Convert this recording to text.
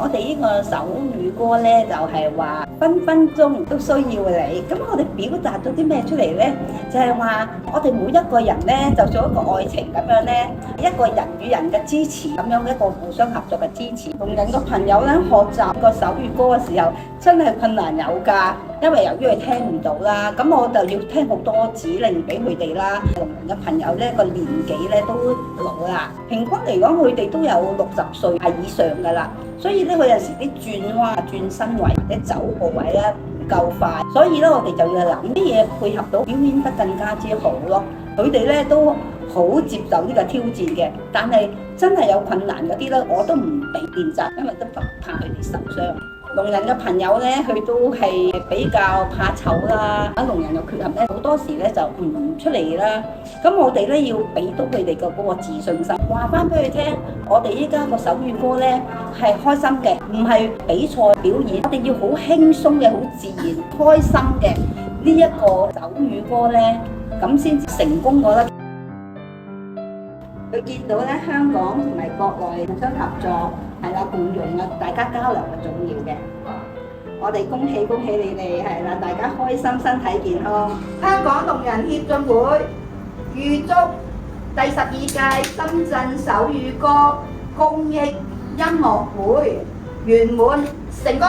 我哋呢個手語歌咧，就係話分分鐘都需要你。咁我哋表達咗啲咩出嚟咧？就係話我哋每一個人咧，就做一個愛情咁樣咧，一個人與人嘅支持咁樣一個互相合作嘅支持。聾人嘅朋友咧，學習個手語歌嘅時候，真係困難有㗎，因為由於佢聽唔到啦，咁我就要聽好多指令俾佢哋啦。聾人嘅朋友咧，個年紀咧都老啦，平均嚟講佢哋都有60歲以上㗎啦。所以咧，佢有時啲轉彎、轉身位或者走步位咧唔夠快，所以咧我哋就要諗啲嘢配合到表演得更加之好咯。佢哋咧都好接受呢個挑戰嘅，但係真係有困難嗰啲咧，我都唔俾練習，因為都怕佢哋受傷。聾人嘅朋友咧，佢都係比較怕醜啦。啊，聾人嘅缺陷咧，好多時咧就唔出嚟啦。咁我哋咧要俾到佢哋嘅嗰個自信心，話翻俾佢聽，我哋依家個手語歌咧係開心嘅，唔係比賽表演。我哋要好輕鬆嘅、好自然、開心嘅呢一個手語歌咧，咁先成功咗啦。佢見到咧香港同埋國內互相合作，係啦，共融啊，大家交流係重要嘅。我哋恭喜你哋，係啦，大家開心，身體健康。香港聾人協進會預祝第12屆深圳手語歌公益音樂會圓滿成功。